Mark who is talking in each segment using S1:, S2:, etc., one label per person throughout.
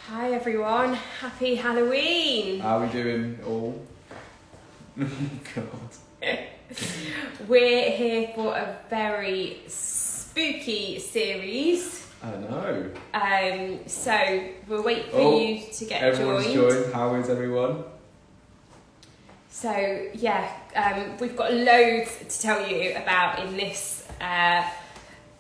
S1: Hi everyone, happy Halloween!
S2: How are we doing all? God.
S1: We're here for a very spooky series.
S2: I know.
S1: So we'll wait for you to get
S2: everyone's joined. How is everyone?
S1: So yeah, we've got loads to tell you about in this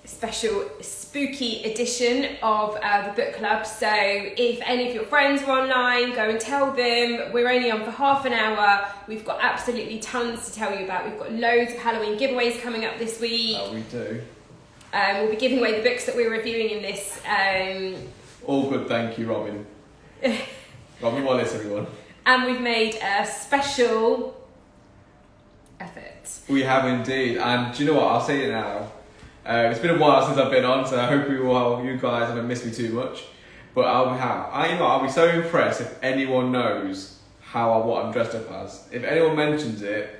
S1: special spooky edition of the book club. So if any of your friends are online, go and tell them. We're only on for half an hour. We've got absolutely tons to tell you about. We've got loads of Halloween giveaways coming up this week.
S2: Oh, we do.
S1: We'll be giving away the books that we're reviewing in this.
S2: All good, thank you, Robin. Robin Wallace, everyone.
S1: And we've made a special effort.
S2: We have indeed, and do you know what? I'll say it now. It's been a while since I've been on, so I hope you guys haven't missed me too much. But I'll be so impressed if anyone knows what I'm dressed up as. If anyone mentions it,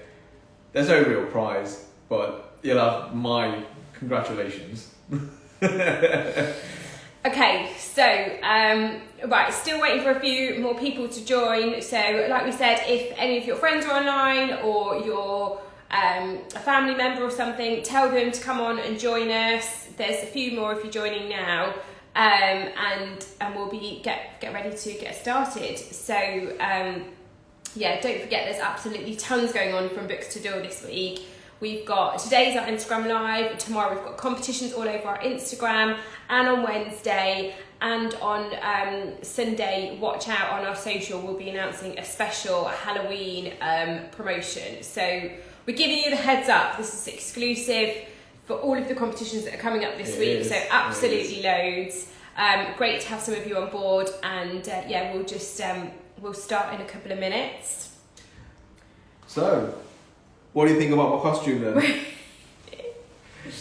S2: there's no real prize, but you'll have my congratulations.
S1: Okay, so right, still waiting for a few more people to join. So, like we said, if any of your friends are online or you're a family member or something, tell them to come on and join us. There's a few more if you're joining now, and we'll be get ready to get started. So yeah, don't forget there's absolutely tons going on from Books to Do this week. We've got today's our Instagram live, tomorrow we've got competitions all over our Instagram, and on Wednesday and on Sunday, watch out on our social, we'll be announcing a special Halloween promotion. So we're giving you the heads up, this is exclusive for all of the competitions that are coming up this week, so absolutely loads. Great to have some of you on board, and yeah, we'll just we'll start in a couple of minutes.
S2: So, what do you think about my costume then?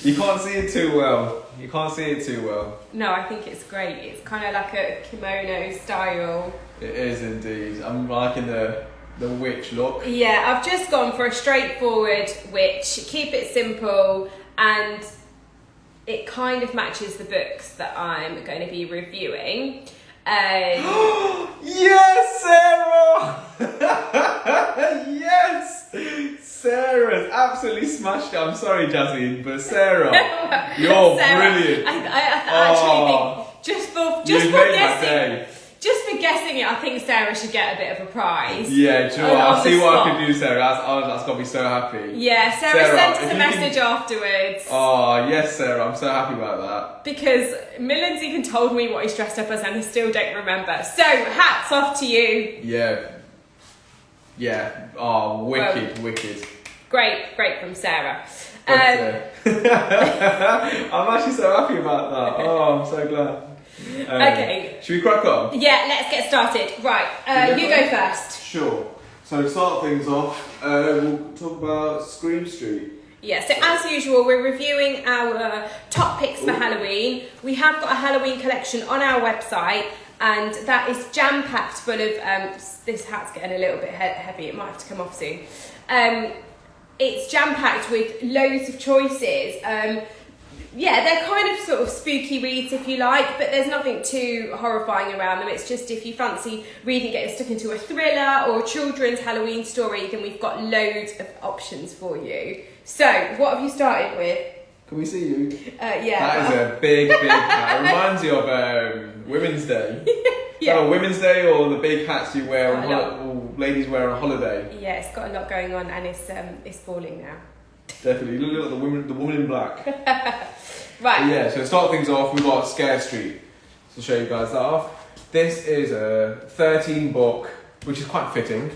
S2: You can't see it too well.
S1: No, I think it's great. It's kind of like a kimono style.
S2: It is indeed. I'm liking the witch look.
S1: Yeah, I've just gone for a straightforward witch. Keep it simple, and it kind of matches the books that I'm going to be reviewing.
S2: Yes, Sarah! Yes! Sarah's absolutely smashed it. I'm sorry, Jasmine, but Sarah, you're brilliant.
S1: I actually think just for guessing it, I think Sarah should get a bit of a prize.
S2: Yeah, do you know what? I'll see what I can do, Sarah. That's got to be so happy.
S1: Yeah, Sarah sent us a message afterwards.
S2: Oh, yes, Sarah, I'm so happy about that.
S1: Because Millen's even told me what he's dressed up as and I still don't remember. So, hats off to you.
S2: Yeah. Oh, wicked.
S1: Great from Sarah.
S2: I'm actually so happy about that. Oh, I'm so glad.
S1: Okay.
S2: Should we crack on?
S1: Yeah, let's get started. Right, you go first.
S2: Sure. So to start things off, we'll talk about Scream Street.
S1: Yeah, so as usual, we're reviewing our top picks for Halloween. We have got a Halloween collection on our website, and that is jam-packed full of... this hat's getting a little bit heavy, it might have to come off soon. It's jam-packed with loads of choices. Yeah, they're kind of sort of spooky reads if you like, but there's nothing too horrifying around them. It's just if you fancy reading, getting stuck into a thriller or a children's Halloween story, then we've got loads of options for you. So, what have you started with?
S2: Can we see you?
S1: Yeah.
S2: That is a big hat. It reminds you of Women's Day.
S1: Yeah.
S2: Oh, Women's Day, or the big hats you wear or ladies wear on holiday.
S1: Yeah, it's got a lot going on, and it's falling now.
S2: Definitely. Look at the woman in black.
S1: Right.
S2: Yeah, so to start things off, we've got Scare Street. So show you guys that off. This is a 13 book, which is quite fitting,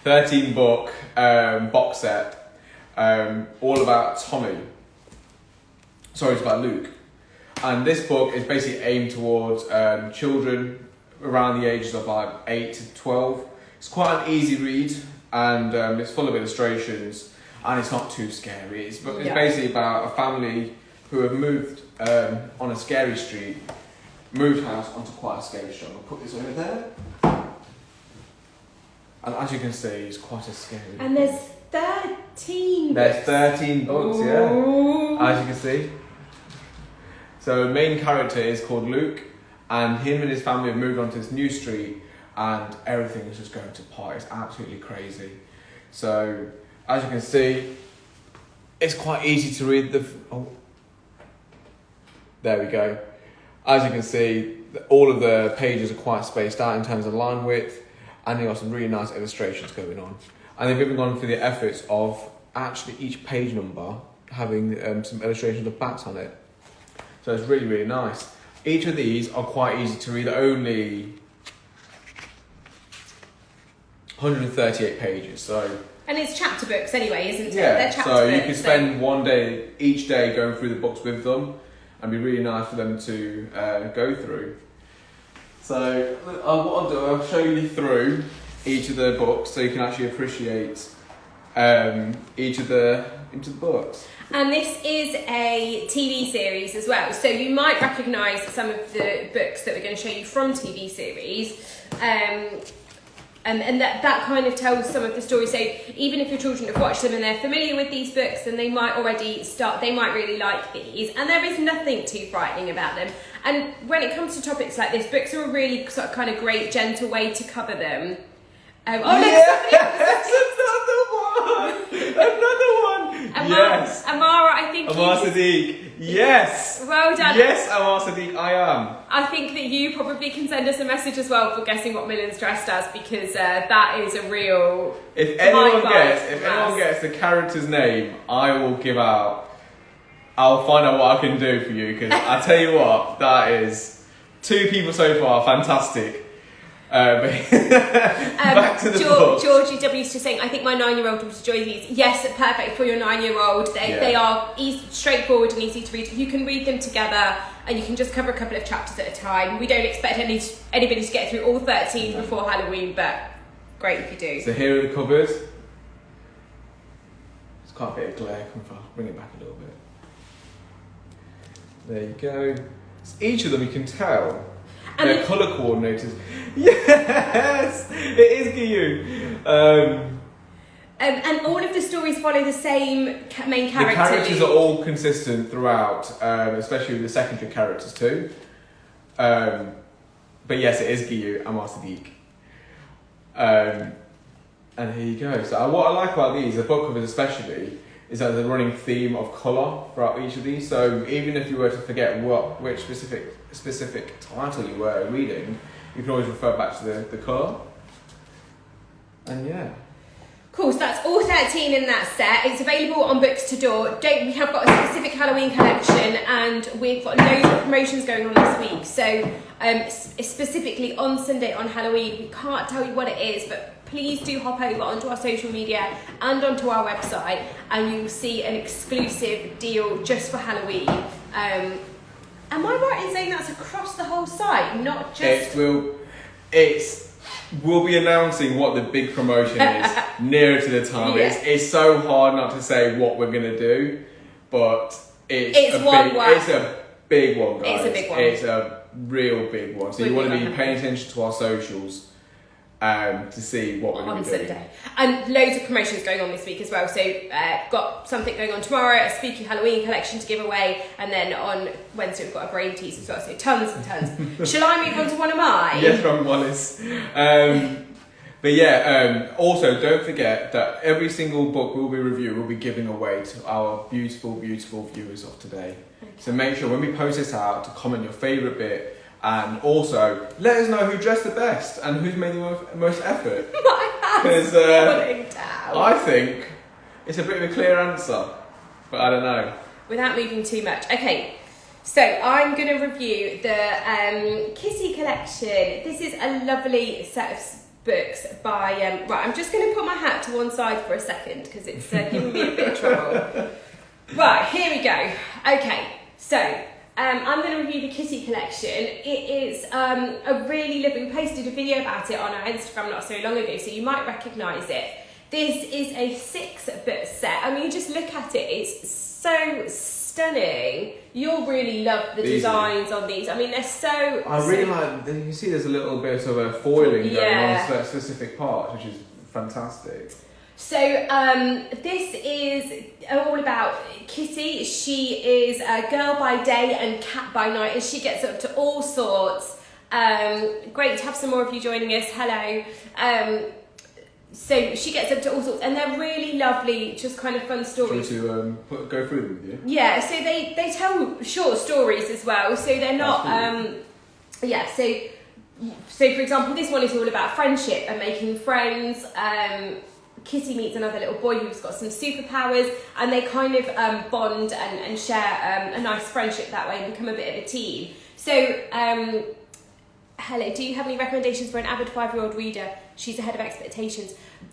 S2: 13 book box set, all about Tommy. Sorry, it's about Luke. And this book is basically aimed towards children around the ages of like 8 to 12. It's quite an easy read, and it's full of illustrations, and it's not too scary. It's basically about a family who have moved on a scary street, moved house onto quite a scary street. I'll put this over there. And as you can see, it's quite a scary book.
S1: And there's 13
S2: There's 13 books, yeah. As you can see. So the main character is called Luke, and him and his family have moved on to this new street, and everything is just going to pot. It's absolutely crazy. So, as you can see, it's quite easy to read there we go. As you can see, all of the pages are quite spaced out in terms of line width, and they've got some really nice illustrations going on. And they've even gone through the efforts of actually each page number having some illustrations of bats on it. So it's really, really nice. Each of these are quite easy to read, only 138 pages.
S1: And it's chapter books anyway, isn't it?
S2: Yeah,
S1: They're chapter
S2: so
S1: books,
S2: you can spend one day, each day, going through the books with them, and be really nice for them to go through. So what I'll do, I'll show you through each of the books so you can actually appreciate each of the books. And
S1: this is a TV series as well, so you might recognise some of the books that we're going to show you from TV series. And that kind of tells some of the stories. So even if your children have watched them and they're familiar with these books, then they might really like these. And there is nothing too frightening about them. And when it comes to topics like this, books are a really sort of kind of great, gentle way to cover them.
S2: Another one! Yes!
S1: Amara, I think
S2: Amar Sadiq, yes!
S1: Well done.
S2: Yes, Amar Sadiq, I am.
S1: I think that you probably can send us a message as well for guessing what Millen's dressed as, because that is a real.
S2: If anyone gets the character's name, I'll find out what I can do for you, because I tell you what, that is 2 people so far, fantastic. Back to the book.
S1: Georgie W is just saying, I think my 9-year-old would enjoy these. Yes, perfect for your 9-year-old. They are straightforward and easy to read. You can read them together, and you can just cover a couple of chapters at a time. We don't expect anybody to get through all 13 before Halloween, but great if you do.
S2: So here are the covers. There's quite a bit of glare. Bring it back a little bit. There you go. Each of them, you can tell. They're colour coordinators. Yes! It is Gyu.
S1: And all of the stories follow the same main character.
S2: The characters are all consistent throughout, especially with the secondary characters too. But yes, it is Gyu and Sadiq. And here you go. So what I like about these, the book covers especially, is that there's a running theme of colour throughout each of these. So even if you were to forget which specific title you were reading, you can always refer back to the colour. And yeah.
S1: Cool, so that's all 13 in that set. It's available on Books to Door. We have got a specific Halloween collection, and we've got loads of promotions going on this week. So specifically on Sunday on Halloween, we can't tell you what it is, but please do hop over onto our social media and onto our website, and you'll see an exclusive deal just for Halloween. Am I right in saying that's across the whole site, not just...
S2: We'll be announcing what the big promotion is nearer to the time.
S1: Yeah.
S2: It's so hard not to say what we're going to do, but it's a big one, guys.
S1: It's a big one.
S2: It's a real big one. So you want to be paying attention to our socials to see what we're going to be doing.
S1: Sunday. And loads of promotions going on this week as well. So got something going on tomorrow, a spooky Halloween collection to give away, and then on Wednesday we've got a brain tease as well. So tons and tons. Shall I move on to one of mine?
S2: Yes, from Wallace. But yeah, also don't forget that every single book we'll be reviewing will be giving away to our beautiful, beautiful viewers of today. Okay. So make sure when we post this out to comment your favourite bit, and also let us know who dressed the best and who's made the most effort. Because I think it's a bit of a clear answer, but I don't know.
S1: Without moving too much. Okay, so I'm going to review the Kitty Collection. This is a lovely set of books by... right, I'm just going to put my hat to one side for a second because it's giving me a bit of trouble. Right, here we go. Okay, so... I'm going to review the Kitty Collection. It is a really lovely... We posted a video about it on our Instagram not so long ago, so you might recognise it. This is a 6-book set. I mean, you just look at it, it's so stunning. You'll really love the designs on these. I mean, they're so...
S2: I really like... You can see there's a little bit of a foiling going on to specific parts, which is fantastic.
S1: So this is all about Kitty. She is a girl by day and cat by night, and she gets up to all sorts Great to have some more of you joining us. Hello. So she gets up to all sorts, and they're really lovely, just kind of fun stories.
S2: Do you want to go through them with you?
S1: Yeah, so they tell short stories as well, so they're not, so for example, this one is all about friendship and making friends. Kitty meets another little boy who's got some superpowers, and they kind of bond and share a nice friendship that way and become a bit of a team. So, hello, do you have any recommendations for an avid 5-year-old reader? She's ahead of expectations.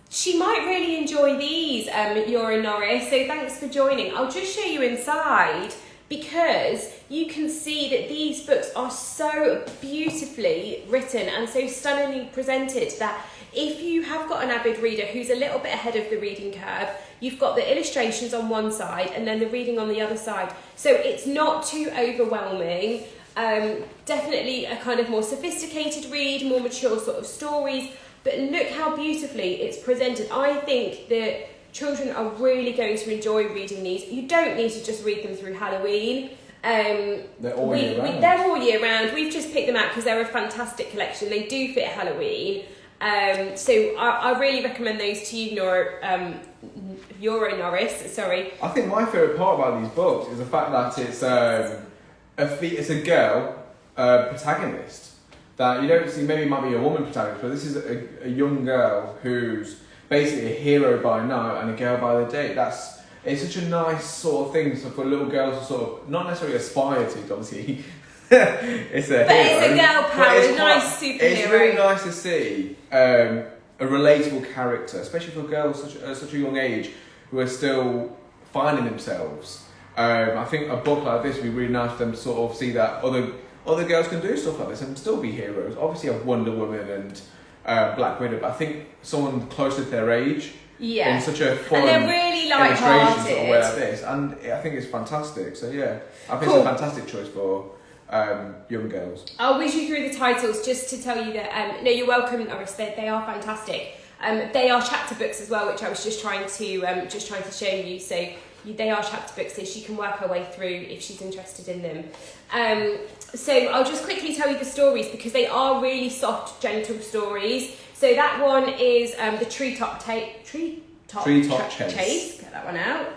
S1: She might really enjoy these, Yora Norris, so thanks for joining. I'll just show you inside, because you can see that these books are so beautifully written and so stunningly presented that if you have got an avid reader who's a little bit ahead of the reading curve, you've got the illustrations on one side and then the reading on the other side. So it's not too overwhelming. Definitely a kind of more sophisticated read, more mature sort of stories, but look how beautifully it's presented. I think that children are really going to enjoy reading these. You don't need to just read them through Halloween.
S2: They're all year round.
S1: They're all year round. We've just picked them out because they're a fantastic collection. They do fit Halloween. So I really recommend those to you, Yora Norris. Sorry.
S2: I think my favourite part about these books is the fact that it's a girl protagonist that you don't see. Maybe it might be a woman protagonist, but this is a young girl who's basically a hero by night and a girl by the day. It's such a nice sort of thing for little girls to sort of not necessarily aspire to. Obviously, it's a
S1: girl power, nice superhero.
S2: It's really nice to see a relatable character, especially for girls at such a young age who are still finding themselves. I think a book like this would be really nice for them to sort of see that other girls can do stuff like this and still be heroes. Obviously, I have Wonder Woman and Black Widow, but I think someone closer to their age in such a fun
S1: and they're really
S2: illustration sort of way like this, and I think it's fantastic. So yeah, I think it's a fantastic choice for young girls.
S1: I'll whiz you through the titles just to tell you that no, you're welcome, Norris. They are fantastic. They are chapter books as well, which I was just trying to show you. So they are chapter books, so she can work her way through if she's interested in them. So I'll just quickly tell you the stories because they are really soft, gentle stories. So that one is the Treetop Chase. Get that one out.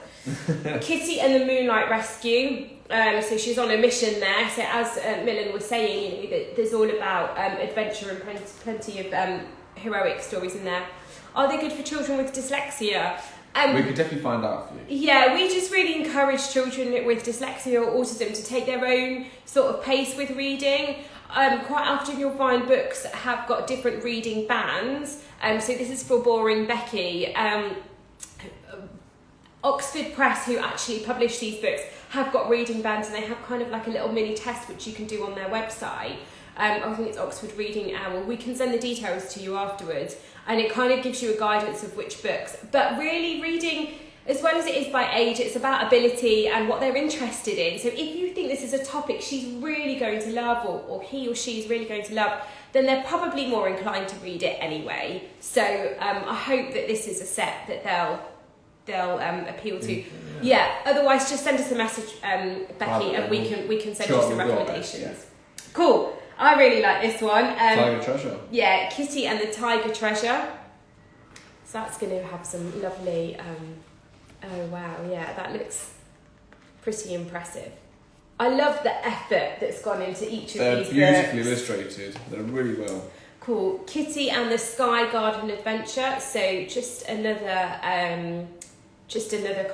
S1: Kitty and the Moonlight Rescue. So she's on a mission there. So as Millen was saying, there's all about adventure and plenty of heroic stories in there. Are they good for children with dyslexia?
S2: We could definitely find out for you.
S1: Yeah, we just really encourage children with dyslexia or autism to take their own sort of pace with reading. Quite often you'll find books that have got different reading bands. So this is for Boring Becky. Oxford Press, who actually publish these books, have got reading bands, and they have kind of like a little mini test which you can do on their website. I think it's Oxford Reading Owl. We can send the details to you afterwards, and it kind of gives you a guidance of which books. But really, reading, as well as it is by age, it's about ability and what they're interested in. So if you think this is a topic she's really going to love, or he or she is really going to love, then they're probably more inclined to read it anyway. So I hope that this is a set that they'll appeal to. Yeah. Otherwise, just send us a message, Becky, and we can send you some recommendations. Cool. I really like this one.
S2: Tiger Treasure.
S1: Yeah, Kitty and the Tiger Treasure. So that's going to have some lovely. Oh wow, yeah, that looks pretty impressive. I love the effort that's gone into each of these books.
S2: They're beautifully illustrated. They're really well.
S1: Cool. Kitty and the Sky Garden Adventure. So just another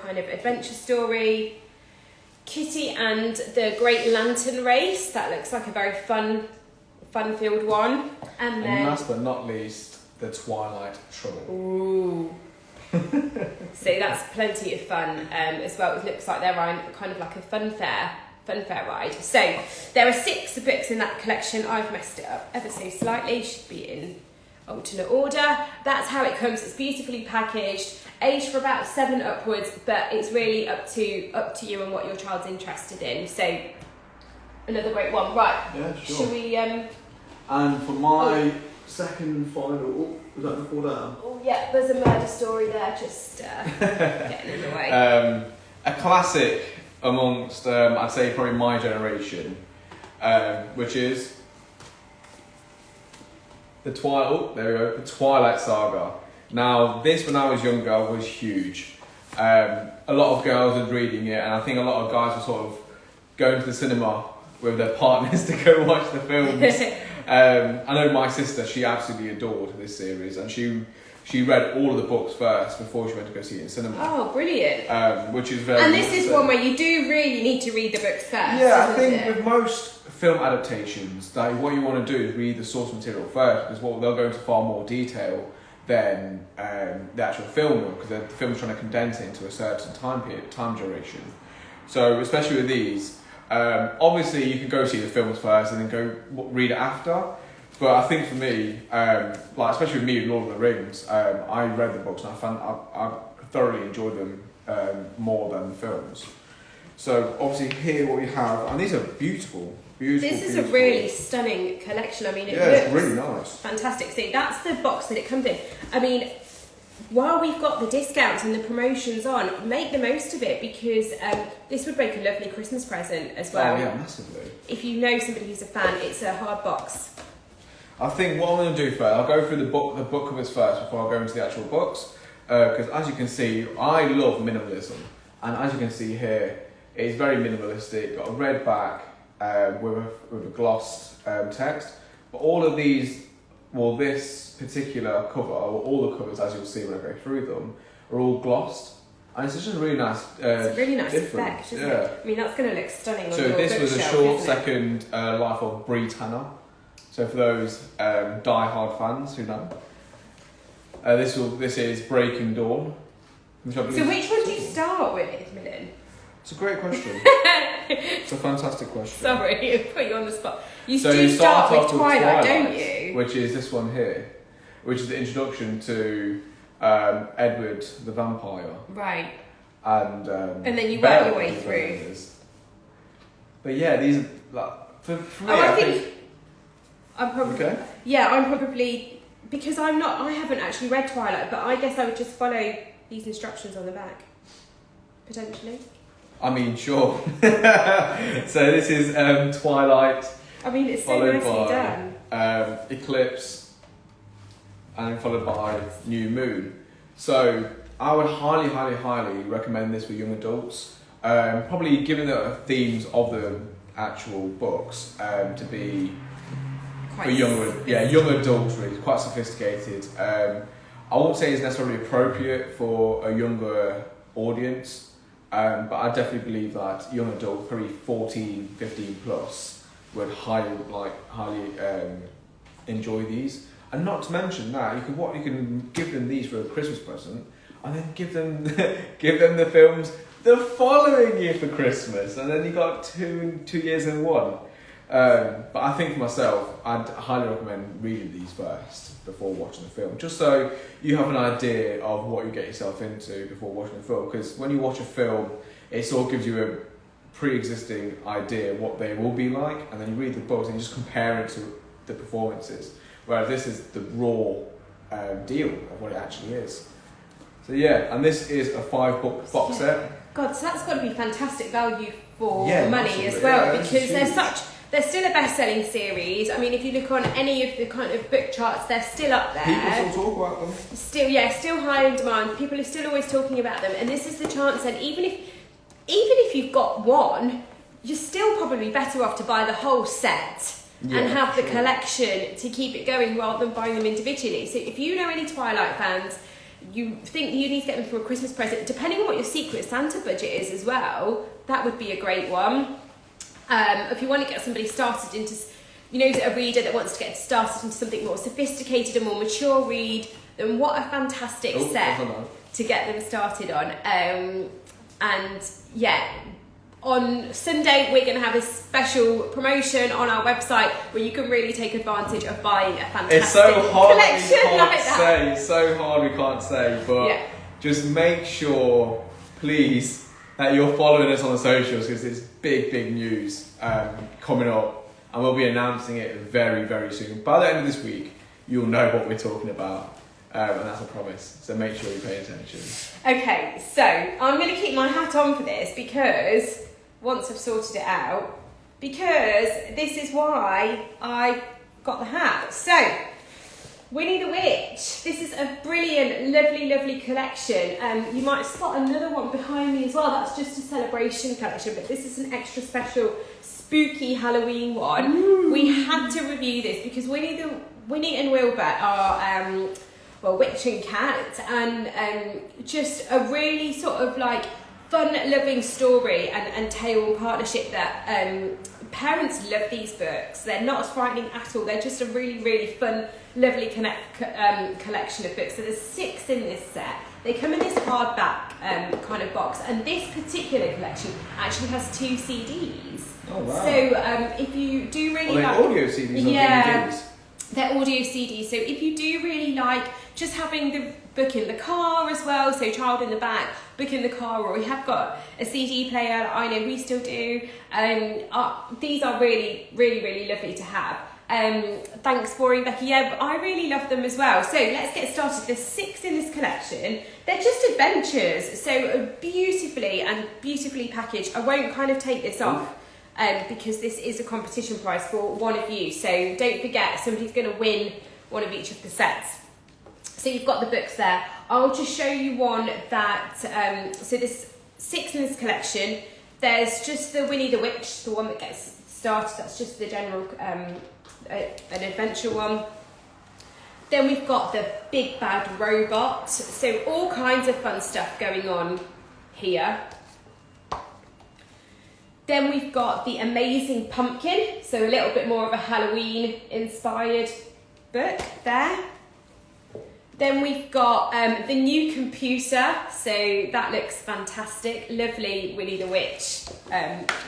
S1: kind of adventure story. Kitty and the Great Lantern Race. That looks like a very fun-filled one. And then,
S2: last but not least, the Twilight Trouble.
S1: Ooh. So that's plenty of fun as well. It looks like they're on kind of like a fun fair ride. So there are 6 books in that collection. I've messed it up ever so slightly. Should be in alternate order. That's how it comes. It's beautifully packaged, aged for about 7 upwards, but it's really up to you and what your child's interested in. So another great one. Right.
S2: Yeah, sure.
S1: Shall we
S2: And for my second final, was that before that?
S1: Oh yeah, there's a murder story there, just getting in the way.
S2: A classic amongst I'd say probably my generation, which is The Twilight Saga. Now, this when I was younger was huge. A lot of girls were reading it, and I think a lot of guys were sort of going to the cinema with their partners to go watch the films. I know my sister, she absolutely adored this series, and she read all of the books first before she went to go see it in cinema.
S1: Oh, brilliant.
S2: Which is very
S1: And this is one where you do really need to read the books first.
S2: Yeah, I think with most film adaptations, like, what you want to do is read the source material first, because they'll go into far more detail than the actual film will, because the film's trying to condense it into a certain time duration. So especially with these, obviously you can go see the films first and then go read it after. But I think for me, like especially with me with Lord of the Rings, I read the books and I thoroughly enjoyed them more than the films. So obviously here what we have, and these are beautiful.
S1: This is a really stunning collection. I mean,
S2: it's really nice.
S1: Fantastic. See, that's the box that it comes in. I mean, while we've got the discounts and the promotions on, make the most of it, because this would make a lovely Christmas present as well.
S2: Oh yeah, massively.
S1: If you know somebody who's a fan, it's a hard box.
S2: I think what I'm going to do first, I'll go through the book covers first before I go into the actual books, because as you can see, I love minimalism, and as you can see here, it's very minimalistic. Got a red back with a glossed text, but all of these, well, this particular cover, or all the covers, as you'll see when I go through them, are all glossed, and it's just a really nice.
S1: It's a really nice
S2: difference.
S1: effect, isn't it? I mean, that's going to look stunning.
S2: So
S1: on your
S2: this was a
S1: bookshelf,
S2: short
S1: isn't it?
S2: second life of Brie Tanner. So for those die-hard fans who know, this is Breaking Dawn.
S1: So which one do you start with, Millen?
S2: It's a great question. It's a fantastic question.
S1: Sorry, I put you on the spot. You
S2: So
S1: do
S2: you
S1: start with
S2: off
S1: Twilight, don't you?
S2: Which is this one here, which is the introduction to Edward the Vampire.
S1: Right.
S2: And
S1: then you
S2: Belle,
S1: work your way through.
S2: But yeah, these are like, for me,
S1: I think I'm probably
S2: okay.
S1: Yeah, I'm probably, because I haven't actually read Twilight, but I guess I would just follow these instructions on the back, potentially.
S2: I mean, sure. So this is Twilight.
S1: I mean, it's so nicely done.
S2: Eclipse, and followed by New Moon. So I would highly, highly, highly recommend this for young adults. Probably given the themes of the actual books, to be
S1: Quite
S2: for young adults, really quite sophisticated. I won't say it's necessarily appropriate for a younger audience, but I definitely believe that young adults, probably 14, 15 plus, would highly enjoy these. And not to mention that you can give them these for a Christmas present, and then give them the films the following year for Christmas, and then you got 2 years in one. But I think for myself, I'd highly recommend reading these first before watching the film, just so you have an idea of what you get yourself into before watching the film. Because when you watch a film, it sort of gives you a pre-existing idea of what they will be like, and then you read the books and you just compare it to the performances. Whereas this is the raw deal of what it actually is. So yeah, and this is a 5-book box set.
S1: God, so that's got to be fantastic value for
S2: Yeah,
S1: money
S2: massively.
S1: as well,
S2: Yeah,
S1: because they're still a best-selling series. I mean, if you look on any of the kind of book charts, they're still up there.
S2: People still talk about them.
S1: Still high in demand. People are still always talking about them, and this is the chance. And even if you've got one, you're still probably better off to buy the whole set and have the collection to keep it going rather than buying them individually. So if you know any Twilight fans, you think you need to get them for a Christmas present, depending on what your Secret Santa budget is as well, that would be a great one. If you want to get somebody started into, a reader that wants to get started into something more sophisticated and more mature read, then what a fantastic set to get them started on. And yeah, on Sunday we're going to have a special promotion on our website where you can really take advantage of buying a fantastic
S2: It's so hard
S1: collection like that.
S2: It's so hard we can't say, but just make sure, please, that you're following us on the socials, because it's big news coming up, and we'll be announcing it very, very soon. By the end of this week, you'll know what we're talking about, and that's a promise. So make sure you pay attention.
S1: Okay, so I'm going to keep my hat on for this, because once I've sorted it out, because this is why I got the hat. So Winnie the Witch. This is a brilliant, lovely collection. You might spot another one behind me as well. That's just a celebration collection, but this is an extra special spooky Halloween one.
S2: Ooh.
S1: We had to review this because Winnie and Wilbur are witch and cat, and just a really sort of like fun-loving story and tale partnership that parents love these books. They're not as frightening at all. They're just a really fun, lovely collection of books. So there's 6 in this set. They come in this hardback kind of box, and this particular collection actually has 2 CDs.
S2: Oh wow!
S1: So if you do really like
S2: audio CDs,
S1: yeah,
S2: or DVDs?
S1: They're audio CDs. So if you do really like just having the book in the car as well, so child in the back, book in the car, or we have got a CD player, I know we still do. These are really lovely to have. Thanks for Becky. Yeah, I really love them as well. So let's get started. There's 6 in this collection. They're just adventures, so beautifully packaged. I won't kind of take this off because this is a competition prize for one of you. So don't forget, somebody's going to win one of each of the sets. So you've got the books there. I'll just show you one that, so there's 6 in this collection. There's just the Winnie the Witch, the one that gets started. That's just the general, an adventure one. Then we've got the Big Bad Robot. So all kinds of fun stuff going on here. Then we've got the Amazing Pumpkin. So a little bit more of a Halloween inspired book there. Then we've got the New Computer, so that looks fantastic. Lovely Winnie the Witch,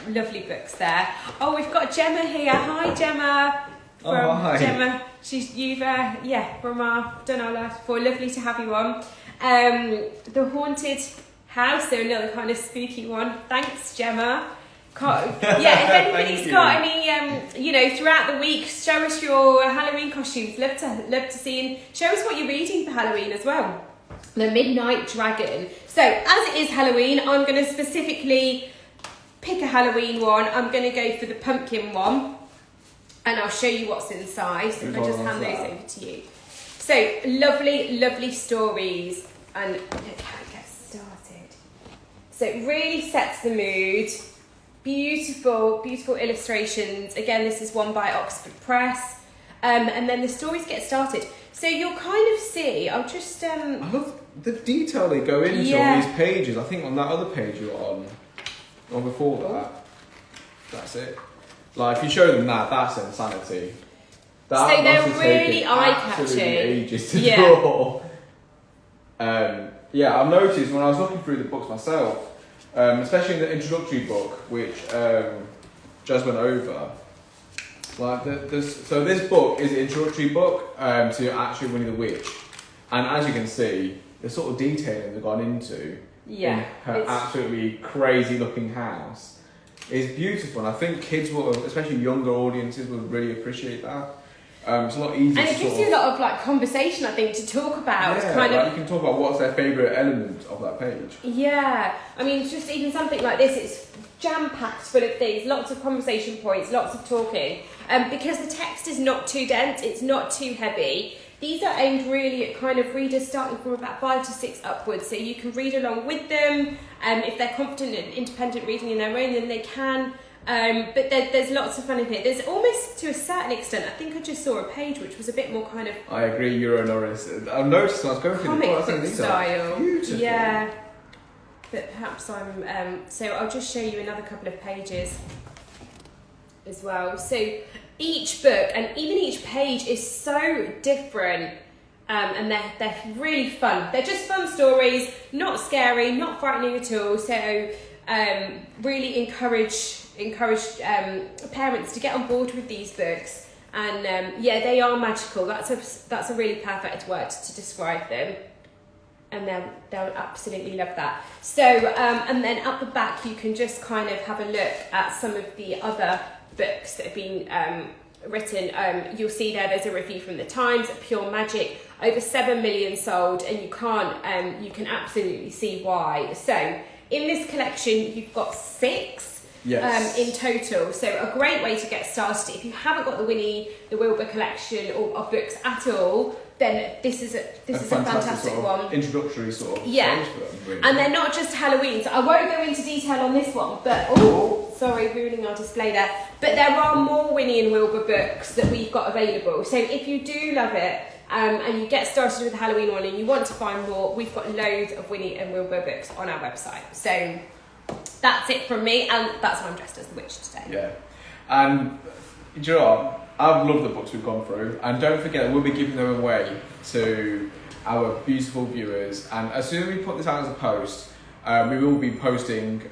S1: lovely books there. Oh, we've got Gemma here. Hi, Gemma.
S2: Hi.
S1: Gemma, from our done our life before. Lovely to have you on. The Haunted House, so another kind of spooky one. Thanks, Gemma. If anybody's got any, throughout the week, show us your Halloween costumes. Love to see, and show us what you're reading for Halloween as well. The Midnight Dragon. So, as it is Halloween, I'm going to specifically pick a Halloween one. I'm going to go for the pumpkin one, and I'll show you what's inside. So if I just hand those over to you. So, lovely stories, and look how it gets started. So, it really sets the mood. Beautiful illustrations. Again, this is one by Oxford Press. And then the stories get started. So you'll kind of see, I'll just... I
S2: love the detail they go into on these pages. I think on that other page you're on, or before that, that's it. Like, if you show them that, that's insanity. That
S1: so they're really eye-catching.
S2: Ages to draw. I've noticed when I was looking through the books myself, especially in the introductory book, which just went over. So this book is an introductory book to actually Winnie the Witch, and as you can see, the sort of detailing they've gone into in her absolutely crazy looking house is beautiful, and I think kids will, especially younger audiences, will really appreciate that. It's a lot easier.
S1: And it gives you a lot of conversation, I think, to talk about.
S2: You can talk about what's their favourite element of that page.
S1: Yeah, I mean, just even something like this, it's jam-packed full of things, lots of conversation points, lots of talking. Because the text is not too dense, it's not too heavy. These are aimed really at kind of readers starting from about 5 to 6 upwards, so you can read along with them. If they're confident and independent reading in their own, then they can. But there's lots of fun in here. There's almost, to a certain extent, I think I just saw a page which was a bit more kind of...
S2: I agree, Euro Norris. I've noticed when I was going through the book, I think these
S1: style.
S2: Are beautiful.
S1: Yeah, but perhaps so I'll just show you another couple of pages as well. So each book and even each page is so different, and they're really fun. They're just fun stories, not scary, not frightening at all. So really encourage parents to get on board with these books, and they are magical. That's a really perfect word to describe them, and they'll absolutely love that. So and then at the back you can just kind of have a look at some of the other books that have been written. You'll see there's a review from the Times. Pure Magic, over 7 million sold, and you can absolutely see why. So in this collection you've got 6.
S2: Yes.
S1: In total. So a great way to get started. If you haven't got the Winnie the Wilbur collection of books at all, then this is a fantastic
S2: sort of
S1: one.
S2: Introductory sort of
S1: Yeah.
S2: stage for them, really.
S1: And they're not just Halloween, so I won't go into detail on this one, but sorry, ruining our display there. But there are more Winnie and Wilbur books that we've got available. So if you do love it, and you get started with the Halloween one and you want to find more, we've got loads of Winnie and Wilbur books on our website. So that's it from me, and that's why I'm dressed as the witch today.
S2: Yeah. And do you know what? I've loved the books we've gone through, and don't forget we'll be giving them away to our beautiful viewers. And as soon as we put this out as a post, we will be posting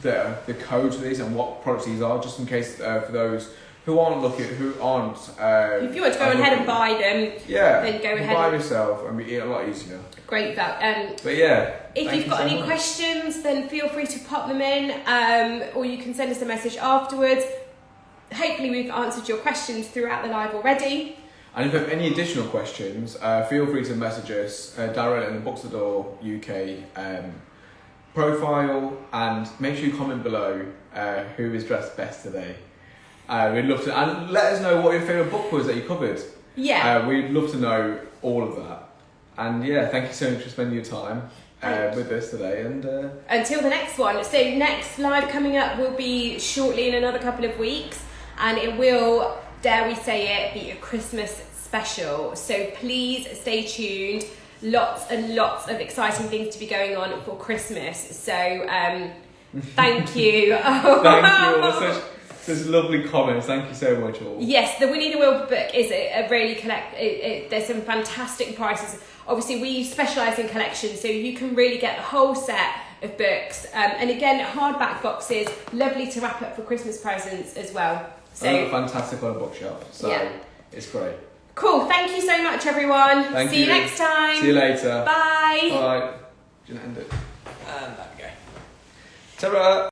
S2: the codes for these and what products these are, just in case for those who aren't looking, who aren't.
S1: If you want to go ahead and buy them,
S2: yeah,
S1: then go ahead.
S2: Buy yourself, and be a lot easier.
S1: Great, that.
S2: But yeah,
S1: if you've got any questions, then feel free to pop them in, or you can send us a message afterwards. Hopefully we've answered your questions throughout the live already.
S2: And if you have any additional questions, feel free to message us directly in the Bookseller UK profile, and make sure you comment below who is dressed best today. We'd love to, and let us know what your favourite book was that you covered.
S1: Yeah.
S2: We'd love to know all of that. And yeah, thank you so much for spending your time with us today. And
S1: until the next one. So next live coming up will be shortly in another couple of weeks, and it will, dare we say it, be a Christmas special. So please stay tuned. Lots and lots of exciting things to be going on for Christmas. So thank you.
S2: Thank you. Such lovely comments. Thank you so much, all.
S1: Yes, the Winnie the Wilbur book is a really there's some fantastic prices. Obviously, we specialise in collections, so you can really get the whole set of books. And again, hardback boxes, lovely to wrap up for Christmas presents as well. So
S2: fantastic on a bookshelf. So yeah. It's great.
S1: Cool. Thank you so much, everyone. See you next time.
S2: See you later.
S1: Bye.
S2: Bye. Do you want to end it? And there we go. Ta-ra.